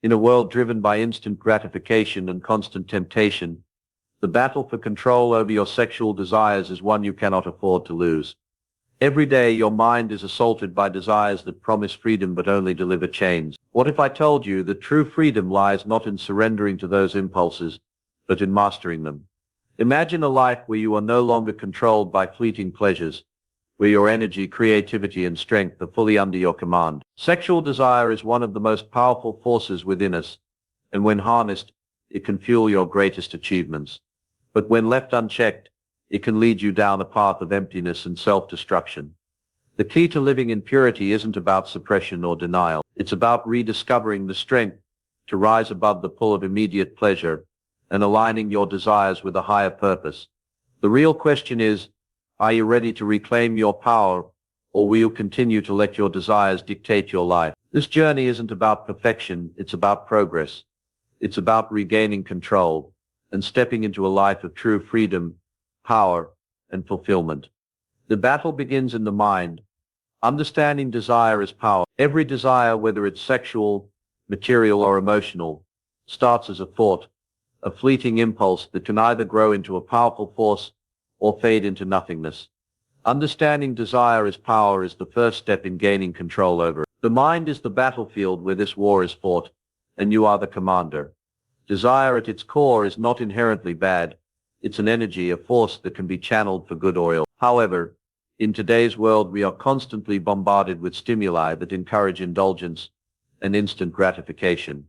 In a world driven by instant gratification and constant temptation, the battle for control over your sexual desires is one you cannot afford to lose. Every day your mind is assaulted by desires that promise freedom but only deliver chains. What if I told you that true freedom lies not in surrendering to those impulses, but in mastering them? Imagine a life where you are no longer controlled by fleeting pleasures, where your energy, creativity, and strength are fully under your command. Sexual desire is one of the most powerful forces within us, and when harnessed, it can fuel your greatest achievements. But when left unchecked, it can lead you down a path of emptiness and self-destruction. The key to living in purity isn't about suppression or denial. It's about rediscovering the strength to rise above the pull of immediate pleasure and aligning your desires with a higher purpose. The real question is, are you ready to reclaim your power, or will you continue to let your desires dictate your life? This journey isn't about perfection, it's about progress. It's about regaining control and stepping into a life of true freedom, power, and fulfillment. The battle begins in the mind. Understanding desire as power. Every desire, whether it's sexual, material, or emotional, starts as a thought, a fleeting impulse that can either grow into a powerful force or fade into nothingness. Understanding desire as power is the first step in gaining control over it. The mind is the battlefield where this war is fought, and you are the commander. Desire at its core is not inherently bad. It's an energy, a force that can be channeled for good or ill. However, in today's world we are constantly bombarded with stimuli that encourage indulgence and instant gratification.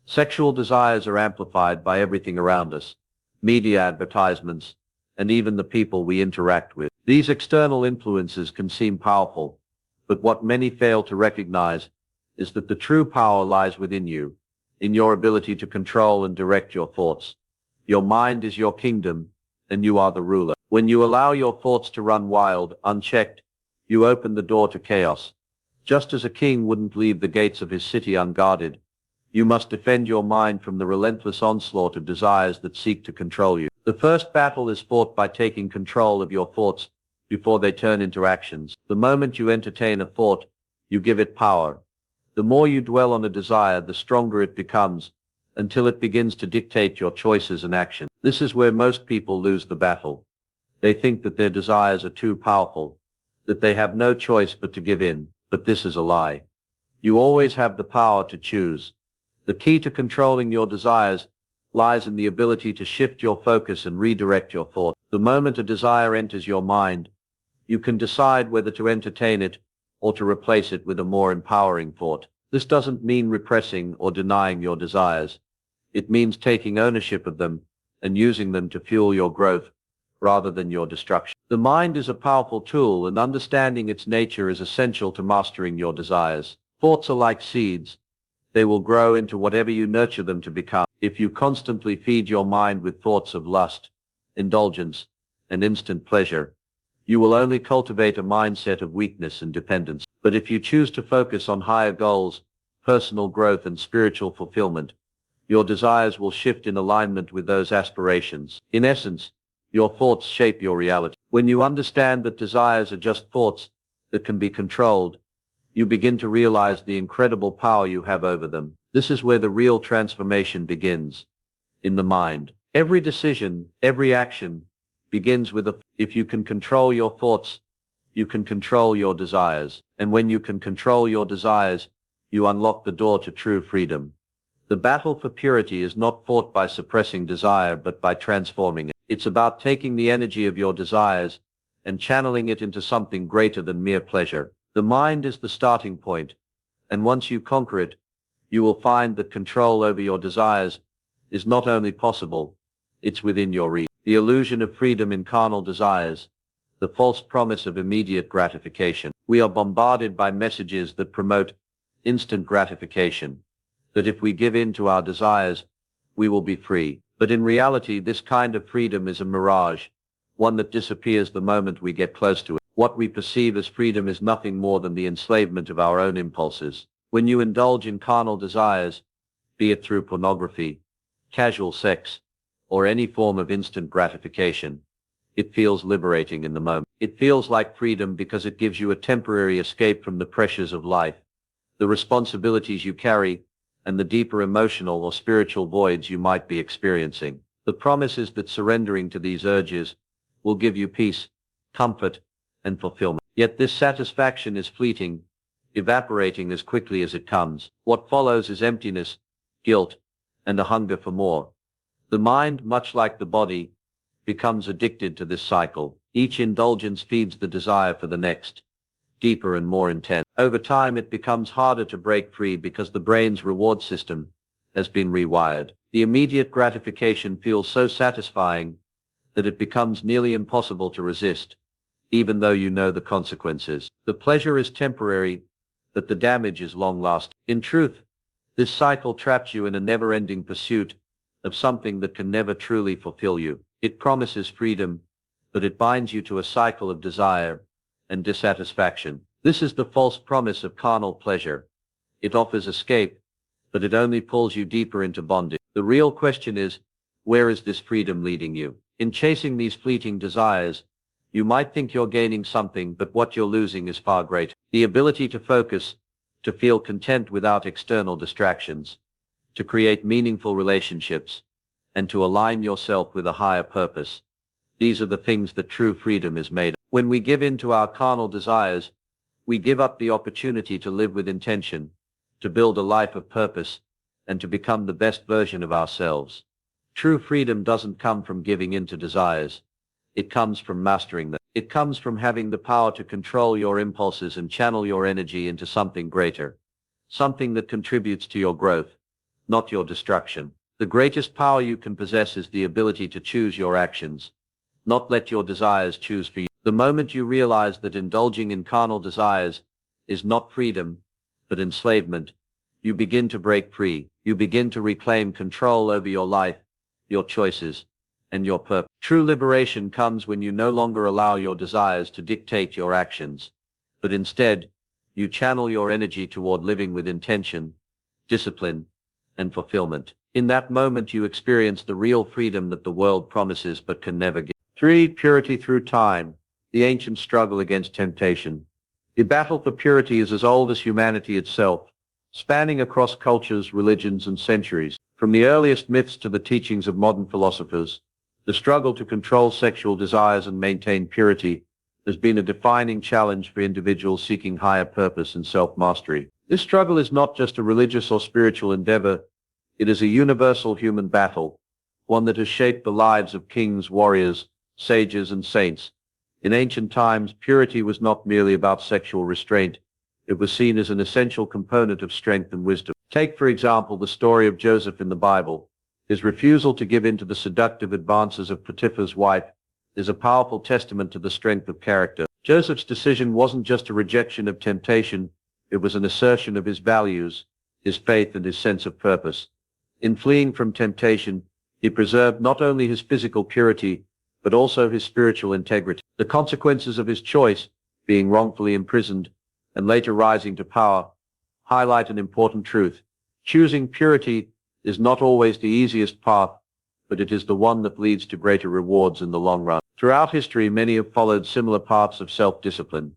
Sexual desires are amplified by everything around us, media advertisements, and even the people we interact with. These external influences can seem powerful, but what many fail to recognize is that the true power lies within you, in your ability to control and direct your thoughts. Your mind is your kingdom, and you are the ruler. When you allow your thoughts to run wild, unchecked, you open the door to chaos. Just as a king wouldn't leave the gates of his city unguarded, you must defend your mind from the relentless onslaught of desires that seek to control you. The first battle is fought by taking control of your thoughts before they turn into actions. The moment you entertain a thought, you give it power. The more you dwell on a desire, the stronger it becomes, until it begins to dictate your choices and actions. This is where most people lose the battle. They think that their desires are too powerful, that they have no choice but to give in, but this is a lie. You always have the power to choose. The key to controlling your desires lies in the ability to shift your focus and redirect your thoughts. The moment a desire enters your mind, you can decide whether to entertain it or to replace it with a more empowering thought. This doesn't mean repressing or denying your desires. It means taking ownership of them and using them to fuel your growth rather than your destruction. The mind is a powerful tool, and understanding its nature is essential to mastering your desires. Thoughts are like seeds. They will grow into whatever you nurture them to become. If you constantly feed your mind with thoughts of lust, indulgence, and instant pleasure, you will only cultivate a mindset of weakness and dependence. But if you choose to focus on higher goals, personal growth, and spiritual fulfillment, your desires will shift in alignment with those aspirations. In essence, your thoughts shape your reality. When you understand that desires are just thoughts that can be controlled, you begin to realize the incredible power you have over them. This is where the real transformation begins, in the mind. Every decision, every action begins with a. If you can control your thoughts, you can control your desires. And when you can control your desires, you unlock the door to true freedom. The battle for purity is not fought by suppressing desire, but by transforming it. It's about taking the energy of your desires and channeling it into something greater than mere pleasure. The mind is the starting point, and once you conquer it, you will find that control over your desires is not only possible, it's within your reach. The illusion of freedom in carnal desires, the false promise of immediate gratification. We are bombarded by messages that promote instant gratification, that if we give in to our desires, we will be free. But in reality, this kind of freedom is a mirage, one that disappears the moment we get close to it. What we perceive as freedom is nothing more than the enslavement of our own impulses. When you indulge in carnal desires, be it through pornography, casual sex, or any form of instant gratification, it feels liberating in the moment. It feels like freedom because it gives you a temporary escape from the pressures of life, the responsibilities you carry, and the deeper emotional or spiritual voids you might be experiencing. The promise is that surrendering to these urges will give you peace, comfort, and fulfillment. Yet this satisfaction is fleeting, evaporating as quickly as it comes. What follows is emptiness, guilt, and a hunger for more. The mind, much like the body, becomes addicted to this cycle. Each indulgence feeds the desire for the next, deeper and more intense. Over time, it becomes harder to break free because the brain's reward system has been rewired. The immediate gratification feels so satisfying that it becomes nearly impossible to resist, even though you know the consequences. The pleasure is temporary, but the damage is long-lasting. In truth, this cycle traps you in a never-ending pursuit of something that can never truly fulfill you. It promises freedom, but it binds you to a cycle of desire and dissatisfaction. This is the false promise of carnal pleasure. It offers escape, but it only pulls you deeper into bondage. The real question is, where is this freedom leading you? In chasing these fleeting desires, you might think you're gaining something, but what you're losing is far greater. The ability to focus, to feel content without external distractions, to create meaningful relationships, and to align yourself with a higher purpose. These are the things that true freedom is made of. When we give in to our carnal desires, we give up the opportunity to live with intention, to build a life of purpose, and to become the best version of ourselves. True freedom doesn't come from giving in to desires. It comes from mastering them. It comes from having the power to control your impulses and channel your energy into something greater, something that contributes to your growth, not your destruction. The greatest power you can possess is the ability to choose your actions, not let your desires choose for you. The moment you realize that indulging in carnal desires is not freedom, but enslavement, you begin to break free. You begin to reclaim control over your life, your choices, and your purpose. True liberation comes when you no longer allow your desires to dictate your actions, but instead, you channel your energy toward living with intention, discipline, and fulfillment. In that moment, you experience the real freedom that the world promises but can never give. 3. Purity through time. The ancient struggle against temptation. The battle for purity is as old as humanity itself, spanning across cultures, religions, and centuries. From the earliest myths to the teachings of modern philosophers, the struggle to control sexual desires and maintain purity has been a defining challenge for individuals seeking higher purpose and self-mastery. This struggle is not just a religious or spiritual endeavor, it is a universal human battle, one that has shaped the lives of kings, warriors, sages, and saints. In ancient times, purity was not merely about sexual restraint. It was seen as an essential component of strength and wisdom. Take, for example, the story of Joseph in the Bible. His refusal to give in to the seductive advances of Potiphar's wife is a powerful testament to the strength of character. Joseph's decision wasn't just a rejection of temptation, it was an assertion of his values, his faith, and his sense of purpose. In fleeing from temptation, he preserved not only his physical purity, but also his spiritual integrity. The consequences of his choice, being wrongfully imprisoned and later rising to power, highlight an important truth. Choosing purity is not always the easiest path, but it is the one that leads to greater rewards in the long run. Throughout history, many have followed similar paths of self-discipline.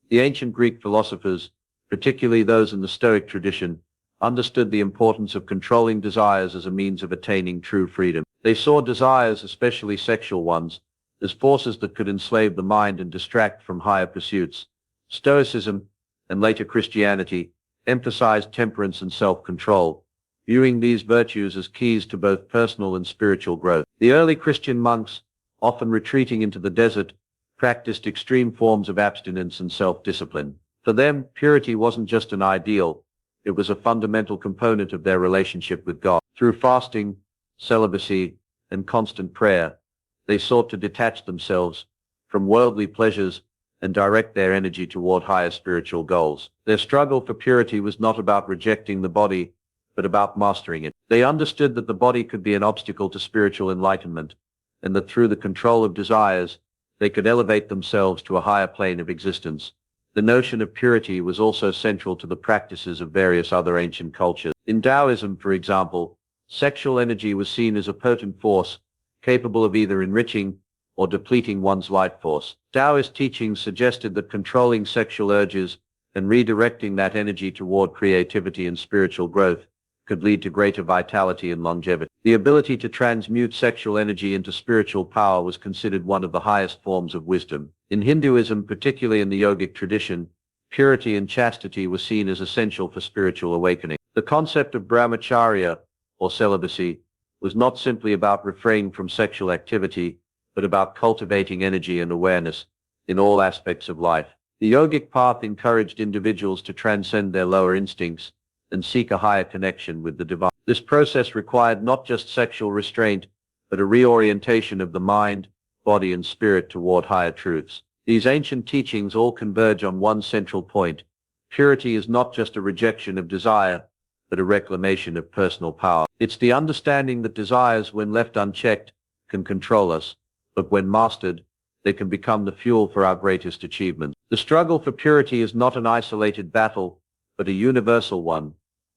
The ancient Greek philosophers, particularly those in the Stoic tradition, understood the importance of controlling desires as a means of attaining true freedom. They saw desires, especially sexual ones, as forces that could enslave the mind and distract from higher pursuits. Stoicism, and later Christianity, emphasized temperance and self-control, viewing these virtues as keys to both personal and spiritual growth. The early Christian monks, often retreating into the desert, practiced extreme forms of abstinence and self-discipline. For them, purity wasn't just an ideal, it was a fundamental component of their relationship with God. Through fasting, celibacy, and constant prayer, they sought to detach themselves from worldly pleasures and direct their energy toward higher spiritual goals. Their struggle for purity was not about rejecting the body, but about mastering it. They understood that the body could be an obstacle to spiritual enlightenment, and that through the control of desires, they could elevate themselves to a higher plane of existence. The notion of purity was also central to the practices of various other ancient cultures. In Taoism, for example, sexual energy was seen as a potent force, capable of either enriching or depleting one's life force. Taoist teachings suggested that controlling sexual urges and redirecting that energy toward creativity and spiritual growth could lead to greater vitality and longevity. The ability to transmute sexual energy into spiritual power was considered one of the highest forms of wisdom. In Hinduism, particularly in the yogic tradition, purity and chastity were seen as essential for spiritual awakening. The concept of brahmacharya, or celibacy, was not simply about refraining from sexual activity, but about cultivating energy and awareness in all aspects of life. The yogic path encouraged individuals to transcend their lower instincts and seek a higher connection with the divine. This process required not just sexual restraint, but a reorientation of the mind, body, and spirit toward higher truths. These ancient teachings all converge on one central point. Purity is not just a rejection of desire, but a reclamation of personal power. It's the understanding that desires, when left unchecked, can control us, but when mastered, they can become the fuel for our greatest achievements. The struggle for purity is not an isolated battle, but a universal one,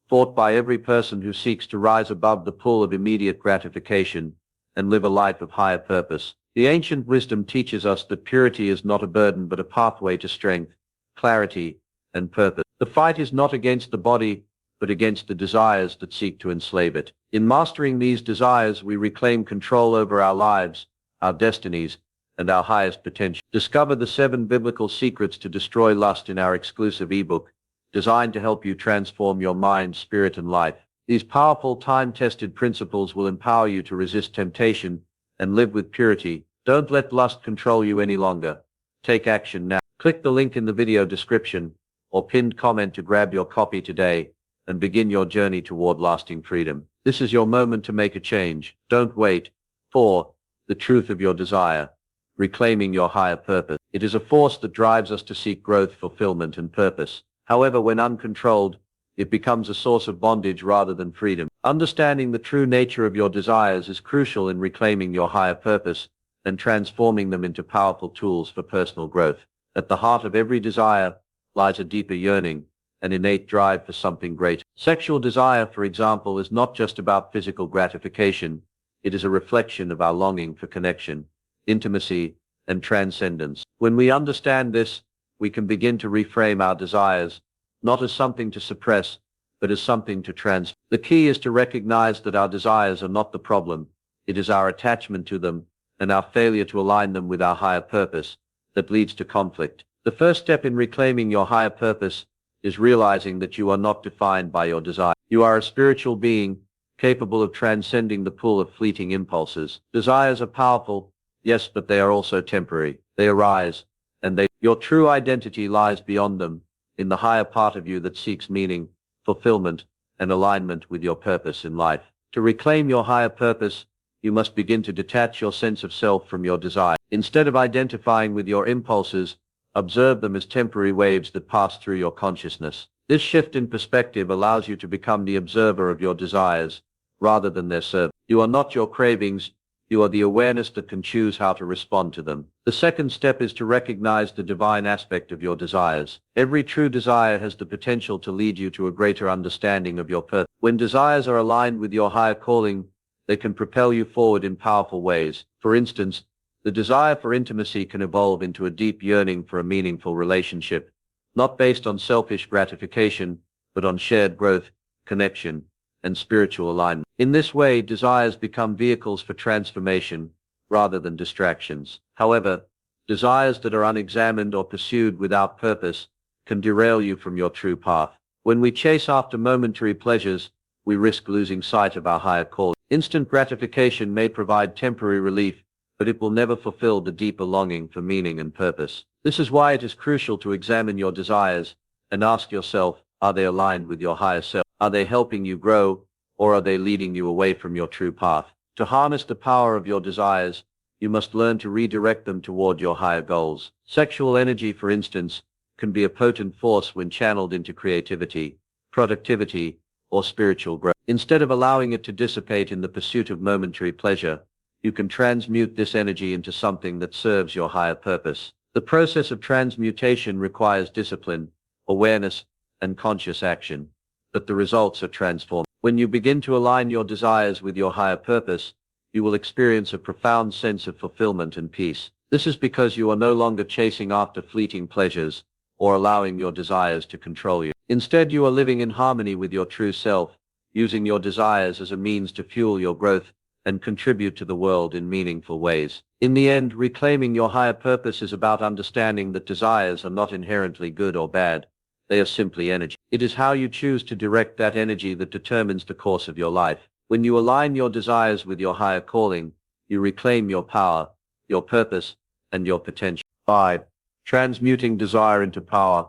fought by every person who seeks to rise above the pull of immediate gratification and live a life of higher purpose. The ancient wisdom teaches us that purity is not a burden but a pathway to strength, clarity, and purpose. The fight is not against the body, but against the desires that seek to enslave it. In mastering these desires, we reclaim control over our lives, our destinies, and our highest potential. Discover the 7 biblical secrets to destroy lust in our exclusive ebook, designed to help you transform your mind, spirit, and life. These powerful, time-tested principles will empower you to resist temptation and live with purity. Don't let lust control you any longer. Take action now. Click the link in the video description or pinned comment to grab your copy today and begin your journey toward lasting freedom. This is your moment to make a change. Don't wait for the truth of your desire. Reclaiming your higher purpose. It is a force that drives us to seek growth, fulfillment, and purpose. However, when uncontrolled, it becomes a source of bondage rather than freedom. Understanding the true nature of your desires is crucial in reclaiming your higher purpose and transforming them into powerful tools for personal growth. At the heart of every desire lies a deeper yearning, an innate drive for something greater. Sexual desire, for example, is not just about physical gratification. It is a reflection of our longing for connection, intimacy, and transcendence. When we understand this, we can begin to reframe our desires, not as something to suppress, but as something to transform. The key is to recognize that our desires are not the problem. It is our attachment to them and our failure to align them with our higher purpose that leads to conflict. The first step in reclaiming your higher purpose is realizing that you are not defined by your desire. You are a spiritual being, capable of transcending the pull of fleeting impulses. Desires are powerful, yes, but they are also temporary. They arise, and your true identity lies beyond them, in the higher part of you that seeks meaning, fulfillment, and alignment with your purpose in life. To reclaim your higher purpose, you must begin to detach your sense of self from your desire. Instead of identifying with your impulses, observe them as temporary waves that pass through your consciousness. This shift in perspective allows you to become the observer of your desires, rather than their servant. You are not your cravings, you are the awareness that can choose how to respond to them. The second step is to recognize the divine aspect of your desires. Every true desire has the potential to lead you to a greater understanding of your purpose. When desires are aligned with your higher calling, they can propel you forward in powerful ways. For instance, the desire for intimacy can evolve into a deep yearning for a meaningful relationship, not based on selfish gratification, but on shared growth, connection, and spiritual alignment. In this way, desires become vehicles for transformation rather than distractions. However, desires that are unexamined or pursued without purpose can derail you from your true path. When we chase after momentary pleasures, we risk losing sight of our higher calling. Instant gratification may provide temporary relief, but it will never fulfill the deeper longing for meaning and purpose. This is why it is crucial to examine your desires and ask yourself, are they aligned with your higher self? Are they helping you grow, or are they leading you away from your true path? To harness the power of your desires, you must learn to redirect them toward your higher goals. Sexual energy, for instance, can be a potent force when channeled into creativity, productivity, or spiritual growth. Instead of allowing it to dissipate in the pursuit of momentary pleasure, you can transmute this energy into something that serves your higher purpose. The process of transmutation requires discipline, awareness, and conscious action, but the results are transformative. When you begin to align your desires with your higher purpose, you will experience a profound sense of fulfillment and peace. This is because you are no longer chasing after fleeting pleasures or allowing your desires to control you. Instead, you are living in harmony with your true self. using your desires as a means to fuel your growth and contribute to the world in meaningful ways. In the end, reclaiming your higher purpose is about understanding that desires are not inherently good or bad. They are simply energy. It is how you choose to direct that energy that determines the course of your life. When you align your desires with your higher calling, you reclaim your power, your purpose, and your potential. 5. Transmuting desire into power.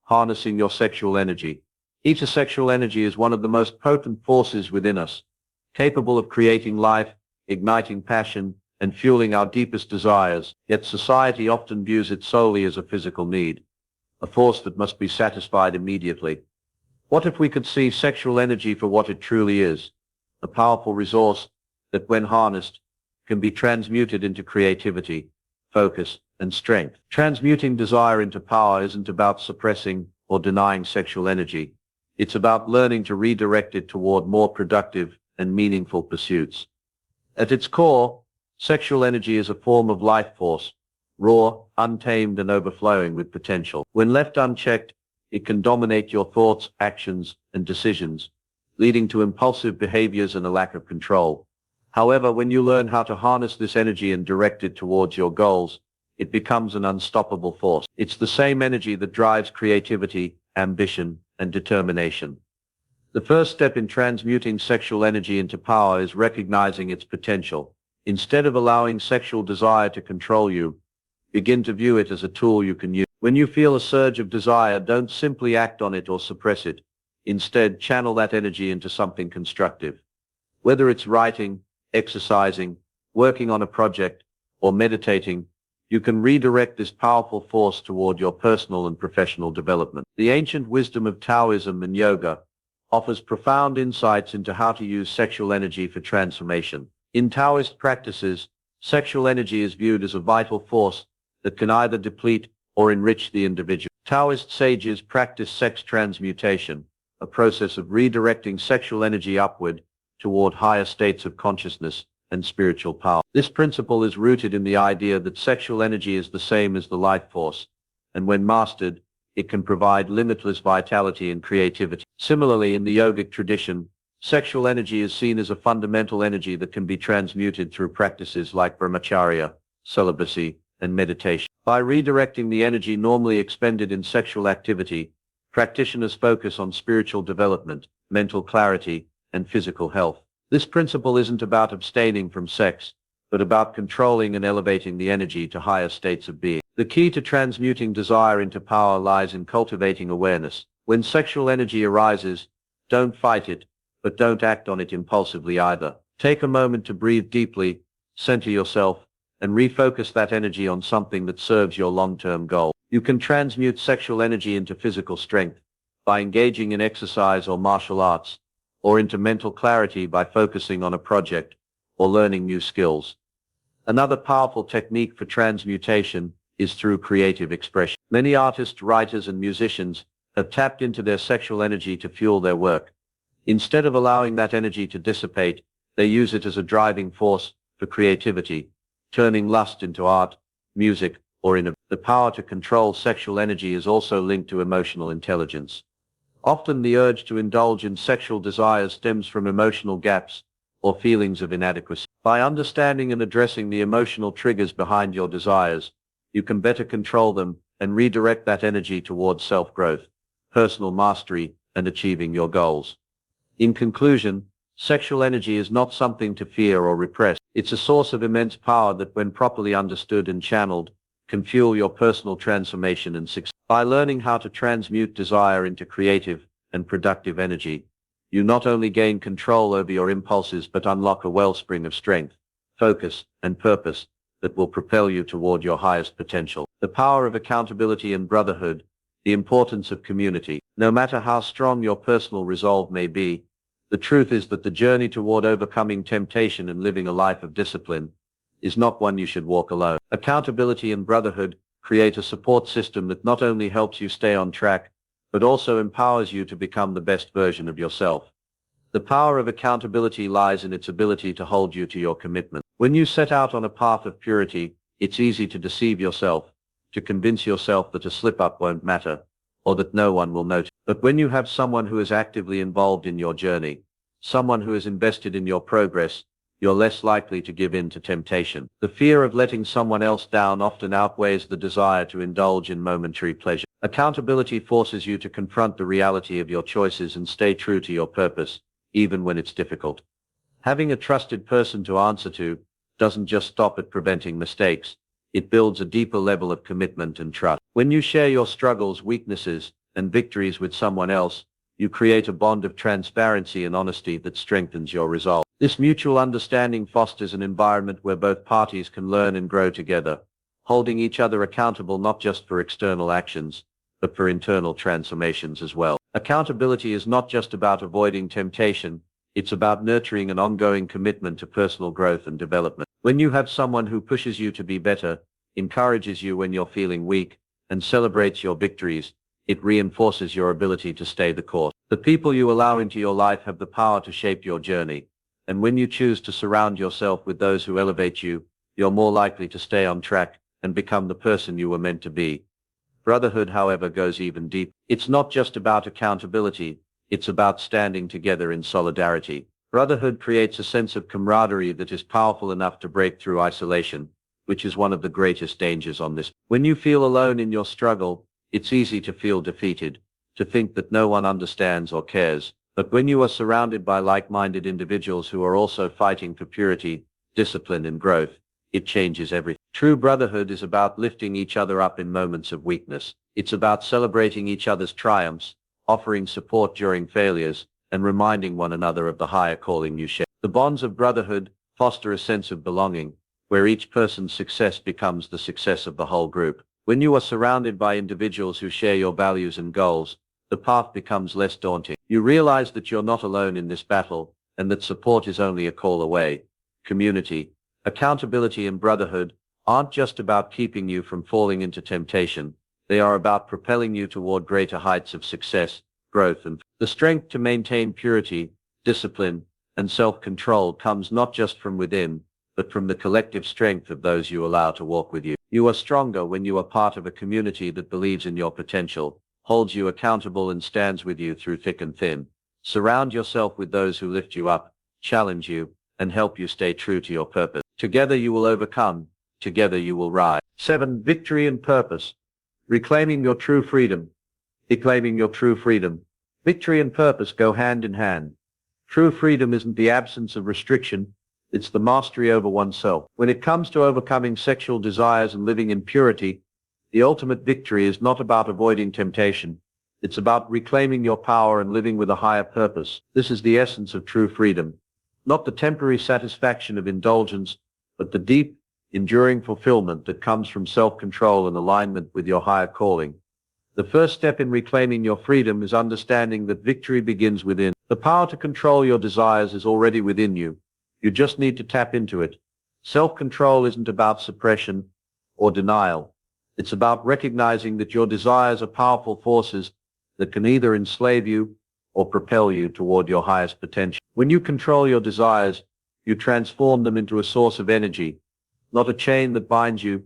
Harnessing your sexual energy. Sexual energy is one of the most potent forces within us, capable of creating life, igniting passion, and fueling our deepest desires, yet society often views it solely as a physical need, a force that must be satisfied immediately. What if we could see sexual energy for what it truly is, a powerful resource that, when harnessed, can be transmuted into creativity, focus, and strength? Transmuting desire into power isn't about suppressing or denying sexual energy. It's about learning to redirect it toward more productive and meaningful pursuits. At its core, sexual energy is a form of life force, raw, untamed, and overflowing with potential. When left unchecked, it can dominate your thoughts, actions, and decisions, leading to impulsive behaviors and a lack of control. However, when you learn how to harness this energy and direct it towards your goals, it becomes an unstoppable force. It's the same energy that drives creativity, ambition, and determination. The first step in transmuting sexual energy into power is recognizing its potential. Instead of allowing sexual desire to control you, begin to view it as a tool you can use. When you feel a surge of desire, don't simply act on it or suppress it. Instead, channel that energy into something constructive. Whether it's writing, exercising, working on a project, or meditating, you can redirect this powerful force toward your personal and professional development. The ancient wisdom of Taoism and yoga offers profound insights into how to use sexual energy for transformation. In Taoist practices, sexual energy is viewed as a vital force that can either deplete or enrich the individual. Taoist sages practice sex transmutation, a process of redirecting sexual energy upward toward higher states of consciousness and spiritual power. This principle is rooted in the idea that sexual energy is the same as the life force, and when mastered, it can provide limitless vitality and creativity. Similarly, in the yogic tradition, sexual energy is seen as a fundamental energy that can be transmuted through practices like brahmacharya, celibacy, and meditation. By redirecting the energy normally expended in sexual activity, practitioners focus on spiritual development, mental clarity, and physical health. This principle isn't about abstaining from sex, but about controlling and elevating the energy to higher states of being. The key to transmuting desire into power lies in cultivating awareness. When sexual energy arises, don't fight it, but don't act on it impulsively either. Take a moment to breathe deeply, center yourself, and refocus that energy on something that serves your long-term goal. You can transmute sexual energy into physical strength by engaging in exercise or martial arts, or into mental clarity by focusing on a project or learning new skills. Another powerful technique for transmutation is through creative expression. Many artists, writers, and musicians have tapped into their sexual energy to fuel their work. Instead of allowing that energy to dissipate, they use it as a driving force for creativity, turning lust into art, music, or innovation. The power to control sexual energy is also linked to emotional intelligence. Often the urge to indulge in sexual desires stems from emotional gaps or feelings of inadequacy. By understanding and addressing the emotional triggers behind your desires, you can better control them and redirect that energy towards self-growth, personal mastery, and achieving your goals. In conclusion, sexual energy is not something to fear or repress. It's a source of immense power that, when properly understood and channeled, can fuel your personal transformation and success. By learning how to transmute desire into creative and productive energy, you not only gain control over your impulses but unlock a wellspring of strength, focus, and purpose that will propel you toward your highest potential. The power of accountability and brotherhood, the importance of community. No matter how strong your personal resolve may be, the truth is that the journey toward overcoming temptation and living a life of discipline is not one you should walk alone. Accountability and brotherhood create a support system that not only helps you stay on track, but also empowers you to become the best version of yourself. The power of accountability lies in its ability to hold you to your commitment. When you set out on a path of purity, it's easy to deceive yourself, to convince yourself that a slip-up won't matter, or that no one will notice. But when you have someone who is actively involved in your journey, someone who is invested in your progress, you're less likely to give in to temptation. The fear of letting someone else down often outweighs the desire to indulge in momentary pleasure. Accountability forces you to confront the reality of your choices and stay true to your purpose, even when it's difficult. Having a trusted person to answer to doesn't just stop at preventing mistakes. It builds a deeper level of commitment and trust. When you share your struggles, weaknesses, and victories with someone else, you create a bond of transparency and honesty that strengthens your resolve. This mutual understanding fosters an environment where both parties can learn and grow together, holding each other accountable not just for external actions, but for internal transformations as well. Accountability is not just about avoiding temptation, it's about nurturing an ongoing commitment to personal growth and development. When you have someone who pushes you to be better, encourages you when you're feeling weak, and celebrates your victories, it reinforces your ability to stay the course. The people you allow into your life have the power to shape your journey, and when you choose to surround yourself with those who elevate you, you're more likely to stay on track and become the person you were meant to be. Brotherhood, however, goes even deeper. It's not just about accountability, it's about standing together in solidarity. Brotherhood creates a sense of camaraderie that is powerful enough to break through isolation, which is one of the greatest dangers on this. When you feel alone in your struggle, it's easy to feel defeated, to think that no one understands or cares. But when you are surrounded by like-minded individuals who are also fighting for purity, discipline, and growth, it changes everything. True brotherhood is about lifting each other up in moments of weakness. It's about celebrating each other's triumphs, offering support during failures, and reminding one another of the higher calling you share. The bonds of brotherhood foster a sense of belonging, where each person's success becomes the success of the whole group. When you are surrounded by individuals who share your values and goals, the path becomes less daunting. You realize that you're not alone in this battle, and that support is only a call away. Community, accountability, and brotherhood aren't just about keeping you from falling into temptation. They are about propelling you toward greater heights of success, growth, and the strength to maintain purity, discipline, and self-control comes not just from within, but from the collective strength of those you allow to walk with you. You are stronger when you are part of a community that believes in your potential, holds you accountable, and stands with you through thick and thin. Surround yourself with those who lift you up, challenge you, and help you stay true to your purpose. Together you will overcome. Together you will rise. 7. Victory and purpose. Reclaiming your true freedom. Reclaiming your true freedom. Victory and purpose go hand in hand. True freedom isn't the absence of restriction. It's the mastery over oneself. When it comes to overcoming sexual desires and living in purity, the ultimate victory is not about avoiding temptation. It's about reclaiming your power and living with a higher purpose. This is the essence of true freedom. Not the temporary satisfaction of indulgence, but the deep, enduring fulfillment that comes from self-control and alignment with your higher calling. The first step in reclaiming your freedom is understanding that victory begins within. The power to control your desires is already within you. You just need to tap into it. Self-control isn't about suppression or denial. It's about recognizing that your desires are powerful forces that can either enslave you or propel you toward your highest potential. When you control your desires, you transform them into a source of energy, not a chain that binds you.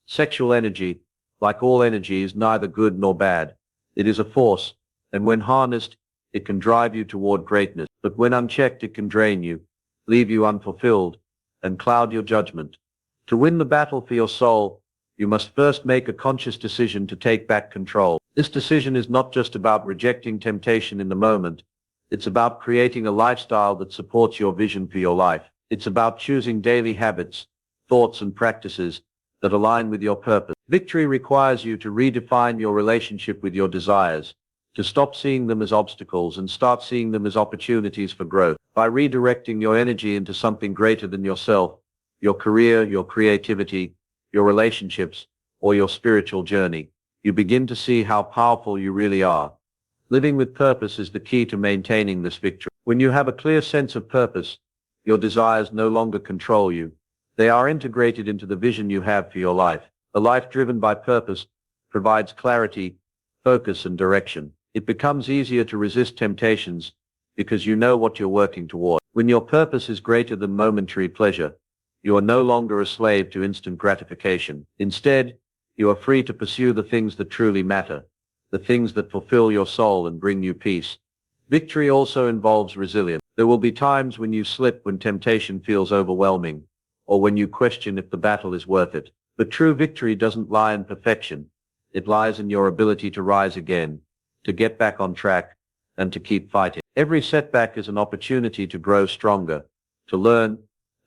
Sexual energy, like all energy, is neither good nor bad. It is a force, and when harnessed, it can drive you toward greatness. But when unchecked, it can drain you, leave you unfulfilled, and cloud your judgment. To win the battle for your soul, you must first make a conscious decision to take back control. This decision is not just about rejecting temptation in the moment. It's about creating a lifestyle that supports your vision for your life. It's about choosing daily habits, thoughts, and practices that align with your purpose. Victory requires you to redefine your relationship with your desires, to stop seeing them as obstacles and start seeing them as opportunities for growth. By redirecting your energy into something greater than yourself, your career, your creativity, your relationships, or your spiritual journey, you begin to see how powerful you really are. Living with purpose is the key to maintaining this victory. When you have a clear sense of purpose, your desires no longer control you. They are integrated into the vision you have for your life. A life driven by purpose provides clarity, focus, and direction. It becomes easier to resist temptations because you know what you're working toward. When your purpose is greater than momentary pleasure, you are no longer a slave to instant gratification. Instead, you are free to pursue the things that truly matter, the things that fulfill your soul and bring you peace. Victory also involves resilience. There will be times when you slip, when temptation feels overwhelming, or when you question if the battle is worth it. But true victory doesn't lie in perfection. It lies in your ability to rise again, to get back on track, and to keep fighting. Every setback is an opportunity to grow stronger, to learn,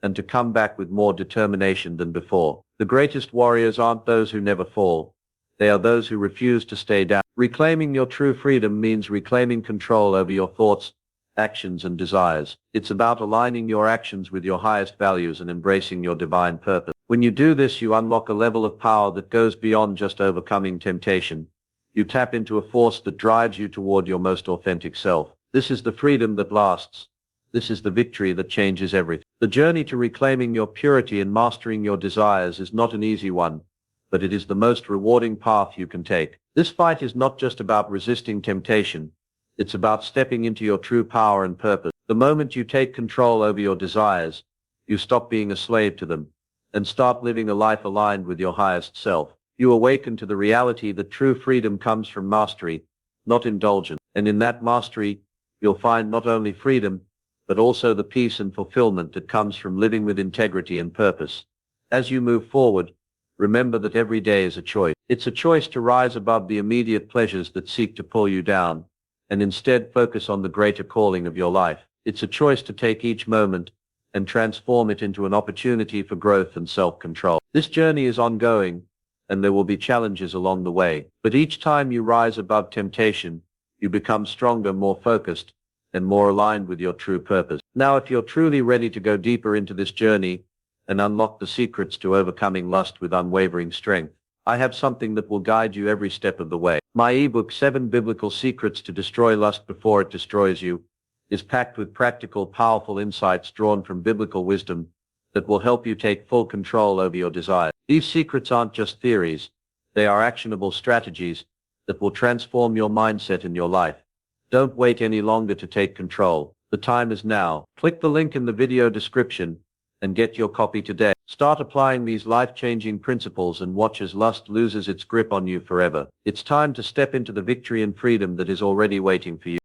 and to come back with more determination than before. The greatest warriors aren't those who never fall. They are those who refuse to stay down. Reclaiming your true freedom means reclaiming control over your thoughts, actions, and desires. It's about aligning your actions with your highest values and embracing your divine purpose. When you do this, you unlock a level of power that goes beyond just overcoming temptation. You tap into a force that drives you toward your most authentic self. This is the freedom that lasts. This is the victory that changes everything. The journey to reclaiming your purity and mastering your desires is not an easy one, but it is the most rewarding path you can take. This fight is not just about resisting temptation. It's about stepping into your true power and purpose. The moment you take control over your desires, you stop being a slave to them and start living a life aligned with your highest self. You awaken to the reality that true freedom comes from mastery, not indulgence. And in that mastery, you'll find not only freedom, but also the peace and fulfillment that comes from living with integrity and purpose. As you move forward, remember that every day is a choice. It's a choice to rise above the immediate pleasures that seek to pull you down, and instead focus on the greater calling of your life. It's a choice to take each moment and transform it into an opportunity for growth and self-control. This journey is ongoing, and there will be challenges along the way. But each time you rise above temptation, you become stronger, more focused, and more aligned with your true purpose. Now, if you're truly ready to go deeper into this journey and unlock the secrets to overcoming lust with unwavering strength, I have something that will guide you every step of the way. My ebook, 7 Biblical Secrets to Destroy Lust Before It Destroys You, is packed with practical, powerful insights drawn from biblical wisdom that will help you take full control over your desires. These secrets aren't just theories. They are actionable strategies that will transform your mindset and your life. Don't wait any longer to take control. The time is now. Click the link in the video description and get your copy today. Start applying these life-changing principles and watch as lust loses its grip on you forever. It's time to step into the victory and freedom that is already waiting for you.